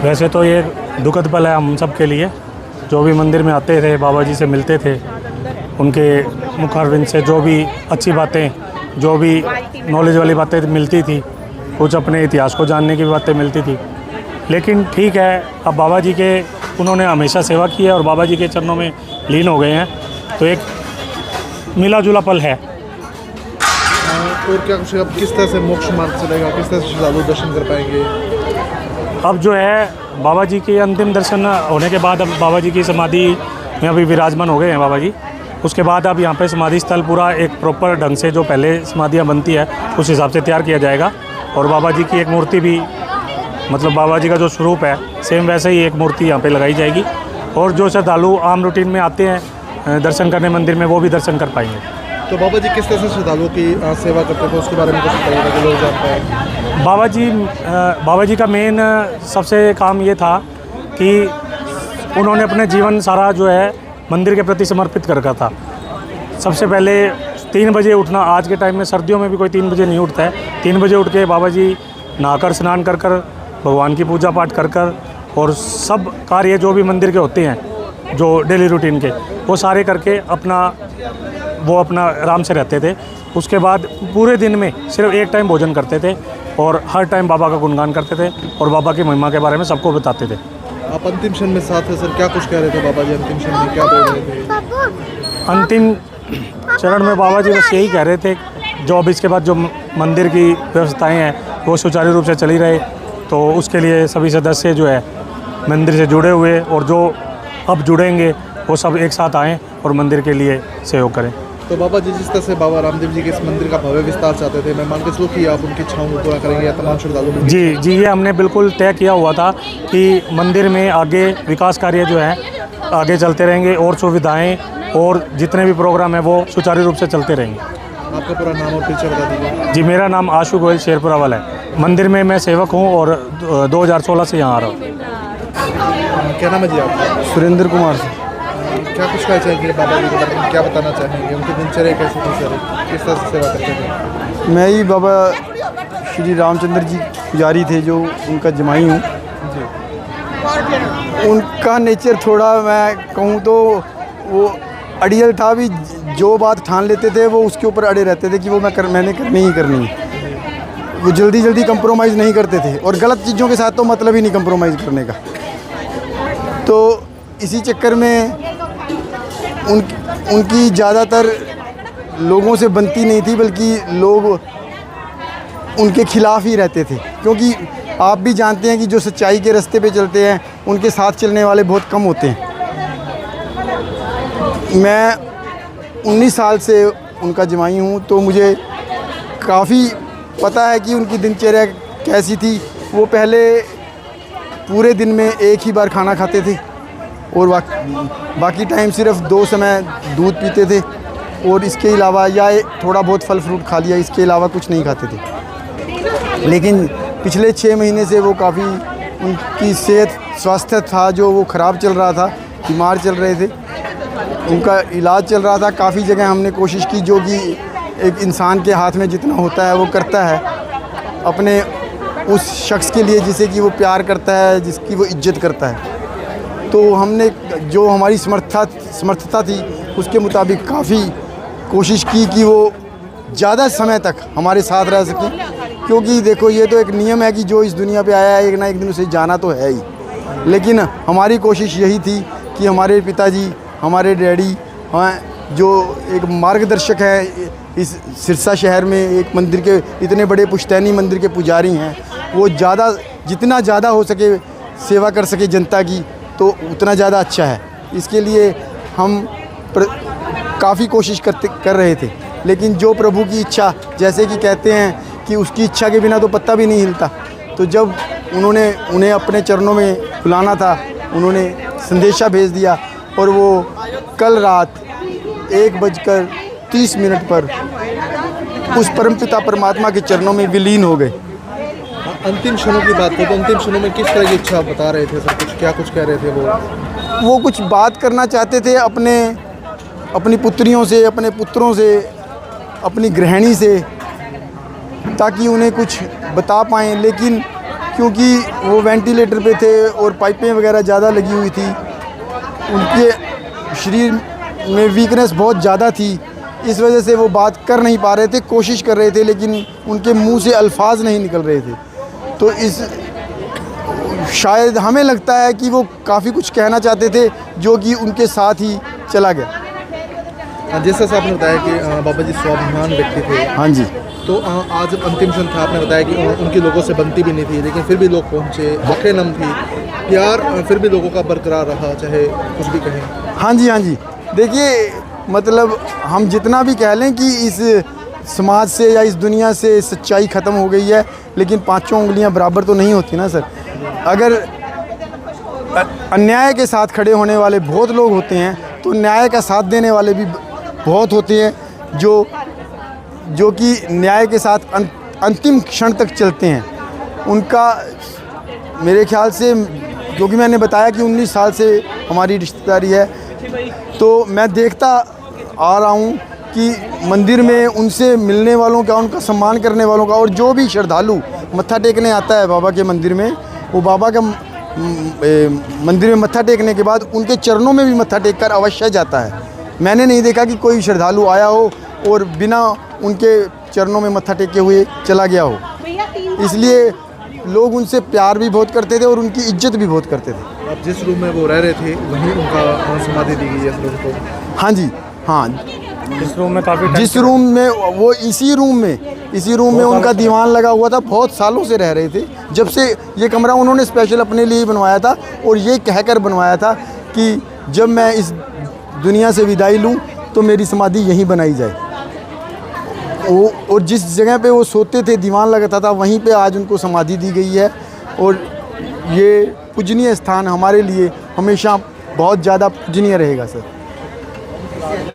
वैसे तो ये दुखद पल है हम सब के लिए, जो भी मंदिर में आते थे बाबा जी से मिलते थे, उनके मुखारविंद से जो भी अच्छी बातें, जो भी नॉलेज वाली बातें मिलती थी, कुछ अपने इतिहास को जानने की बातें मिलती थी। लेकिन ठीक है, अब बाबा जी के उन्होंने हमेशा सेवा की है और बाबा जी के चरणों में लीन हो गए हैं, तो एक मिला जुला पल है। और क्या कुछ अब किस तरह से मोक्ष मार्ग चलेगा, किस तरह से श्रद्धालु दर्शन कर पाएंगे? अब जो है बाबा जी के अंतिम दर्शन होने के बाद, अब बाबा जी की समाधि में अभी विराजमान हो गए हैं बाबा जी। उसके बाद अब यहाँ पे समाधि स्थल पूरा एक प्रॉपर ढंग से, जो पहले समाधियाँ बनती है उस हिसाब से तैयार किया जाएगा। और बाबा जी की एक मूर्ति भी, मतलब बाबा जी का जो स्वरूप है सेम वैसे ही एक मूर्ति यहाँ पे लगाई जाएगी। और जो श्रद्धालु आम रूटीन में आते हैं दर्शन करने मंदिर में, वो भी दर्शन कर पाएंगे। तो बाबा जी किस तरह से श्रद्धालुओं की सेवा करते थे, उसके बारे में कुछ बताइए ताकि लोग जान पाएँ। बाबा जी का मेन सबसे काम ये था कि उन्होंने अपने जीवन सारा जो है मंदिर के प्रति समर्पित कर रखा था। सबसे पहले 3 बजे उठना, आज के टाइम में सर्दियों में भी कोई 3 बजे नहीं उठता है। 3 बजे उठ के बाबा जी नहाकर स्नान कर कर भगवान की पूजा पाठ कर कर और सब कार्य जो भी मंदिर के होते हैं जो डेली रूटीन के, वो सारे करके वो अपना आराम से रहते थे। उसके बाद पूरे दिन में सिर्फ एक टाइम भोजन करते थे और हर टाइम बाबा का गुणगान करते थे और बाबा की महिमा के बारे में सबको बताते थे। आप अंतिम क्षण में साथ थे सर, क्या कुछ कह रहे थे बाबा जी अंतिम क्षण में, क्या बोल रहे थे? अंतिम चरण में बाबा जी बस यही कह रहे थे, जो अब इसके बाद जो मंदिर की व्यवस्थाएं हैं वो सुचारू रूप से चली रहे, तो उसके लिए सभी सदस्य जो है मंदिर से जुड़े हुए और जो अब जुड़ेंगे वो सब एक साथ आएँ और मंदिर के लिए सहयोग करें। तो बाबा जी जिस तरह से बाबा रामदेव जी के इस मंदिर का भव्य विस्तार चाहते थे, मैं मान के चलूँ कि आप उनकी इच्छाओं को पूरा करेंगे या तमाम श्रद्धालु? जी, ये हमने बिल्कुल तय किया हुआ था कि मंदिर में आगे विकास कार्य जो है आगे चलते रहेंगे और सुविधाएं और जितने भी प्रोग्राम हैं वो सुचारू रूप से चलते रहेंगे। आपका पूरा नाम और परिचय बता दीजिए। जी, मेरा नाम आशु गोयल शेरपुरा वाला है। मंदिर में मैं सेवक हूँ और 2016 से यहाँ आ रहा हूँ। क्या नाम है जी आपका? सुरेंद्र कुमार से। क्या कुछ कहना चाहेंगे बाबा जी के बारे में, क्या बताना चाहेंगे, उनकी दिनचर्या कैसी थी सर, किस तरह से सेवा करते थे? मैं ही बाबा श्री रामचंद्र जी पुजारी थे, जो उनका जमाई हूँ। उनका नेचर थोड़ा मैं कहूँ तो वो अड़ियल था, भी जो बात ठान लेते थे वो उसके ऊपर अड़े रहते थे कि वो मैंने करनी ही करनी है। वो जल्दी कंप्रोमाइज़ नहीं करते थे और गलत चीज़ों के साथ तो मतलब ही नहीं कंप्रोमाइज़ करने का। तो इसी चक्कर में उनकी ज़्यादातर लोगों से बनती नहीं थी, बल्कि लोग उनके खिलाफ ही रहते थे। क्योंकि आप भी जानते हैं कि जो सच्चाई के रास्ते पे चलते हैं उनके साथ चलने वाले बहुत कम होते हैं। मैं 19 साल से उनका जमाई हूँ, तो मुझे काफ़ी पता है कि उनकी दिनचर्या कैसी थी। वो पहले पूरे दिन में एक ही बार खाना खाते थे और बाकी टाइम सिर्फ 2 समय दूध पीते थे और इसके अलावा या थोड़ा बहुत फल फ्रूट खा लिया, इसके अलावा कुछ नहीं खाते थे। लेकिन पिछले 6 महीने से वो काफ़ी उनकी स्वास्थ्य था जो वो ख़राब चल रहा था, बीमार चल रहे थे, उनका इलाज चल रहा था। काफ़ी जगह हमने कोशिश की, जो कि एक इंसान के हाथ में जितना होता है वो करता है अपने उस शख्स के लिए जिसे कि वो प्यार करता है, जिसकी वो इज्जत करता है। तो हमने जो हमारी समर्थता थी उसके मुताबिक काफ़ी कोशिश की कि वो ज़्यादा समय तक हमारे साथ रह सकें। क्योंकि देखो, ये तो एक नियम है कि जो इस दुनिया पे आया है एक ना एक दिन उसे जाना तो है ही। लेकिन हमारी कोशिश यही थी कि हमारे पिताजी, हमारे डैडी, जो एक मार्गदर्शक है इस सिरसा शहर में, एक मंदिर के इतने बड़े पुश्तैनी मंदिर के पुजारी हैं, वो जितना ज़्यादा हो सके सेवा कर सके जनता की, तो उतना ज़्यादा अच्छा है। इसके लिए हम काफ़ी कोशिश कर रहे थे। लेकिन जो प्रभु की इच्छा, जैसे कि कहते हैं कि उसकी इच्छा के बिना तो पत्ता भी नहीं हिलता, तो जब उन्हें अपने चरणों में बुलाना था, उन्होंने संदेशा भेज दिया और वो कल रात 1:30 पर उस परमपिता परमात्मा के चरणों में विलीन हो गए। अंतिम क्षणों की बात करें तो अंतिम क्षणों में किस तरह की इच्छा बता रहे थे सर, क्या कुछ कह रहे थे वो कुछ बात करना चाहते थे अपनी पुत्रियों से, अपने पुत्रों से, अपनी गृहिणी से, ताकि उन्हें कुछ बता पाएँ। लेकिन क्योंकि वो वेंटिलेटर पे थे और पाइपें वगैरह ज़्यादा लगी हुई थी, उनके शरीर में वीकनेस बहुत ज़्यादा थी, इस वजह से वो बात कर नहीं पा रहे थे। कोशिश कर रहे थे लेकिन उनके मुंह से अल्फाज नहीं निकल रहे थे। तो इस शायद हमें लगता है कि वो काफ़ी कुछ कहना चाहते थे जो कि उनके साथ ही चला गया। जैसा आपने बताया कि बाबा जी स्वाभिमान व्यक्ति थे, हाँ जी। तो आज जब अंतिम क्षण था, आपने बताया कि उनके लोगों से बनती भी नहीं थी, लेकिन फिर भी लोग पहुँचे, आंखें नम थी, प्यार फिर भी लोगों का बरकरार रहा, चाहे कुछ भी कहें। हाँ जी, हाँ जी। देखिए, मतलब हम जितना भी कह लें कि इस समाज से या इस दुनिया से सच्चाई ख़त्म हो गई है, लेकिन पांचों उंगलियां बराबर तो नहीं होती ना सर। अगर अन्याय के साथ खड़े होने वाले बहुत लोग होते हैं, तो न्याय का साथ देने वाले भी बहुत होते हैं जो कि न्याय के साथ अंतिम क्षण तक चलते हैं। उनका मेरे ख्याल से, क्योंकि मैंने बताया कि 19 साल से हमारी रिश्तेदारी है, तो मैं देखता आ रहा हूँ कि मंदिर में उनसे मिलने वालों का, उनका सम्मान करने वालों का, और जो भी श्रद्धालु मत्था टेकने आता है बाबा के मंदिर में, वो बाबा का मंदिर में मत्था टेकने के बाद उनके चरणों में भी मत्था टेक कर अवश्य जाता है। मैंने नहीं देखा कि कोई श्रद्धालु आया हो और बिना उनके चरणों में मत्था टेके हुए चला गया हो। इसलिए लोग उनसे प्यार भी बहुत करते थे और उनकी इज्जत भी बहुत करते थे। अब जिस रूम में वो रह रहे थे, वहीं उनका समाधि दी गई है इस रूम को। हाँ जी, हाँ। इस रूम में काफ़ी, जिस रूम में वो, इसी रूम में उनका दीवान लगा हुआ था, बहुत सालों से रह रहे थे। जब से ये कमरा उन्होंने स्पेशल अपने लिए बनवाया था, और ये कहकर बनवाया था कि जब मैं इस दुनिया से विदाई लूं तो मेरी समाधि यहीं बनाई जाए। और जिस जगह पे वो सोते थे, दीवान लगता था, वहीं पे आज उनको समाधि दी गई है। और ये पूजनीय स्थान हमारे लिए हमेशा बहुत ज़्यादा पूजनीय रहेगा सर।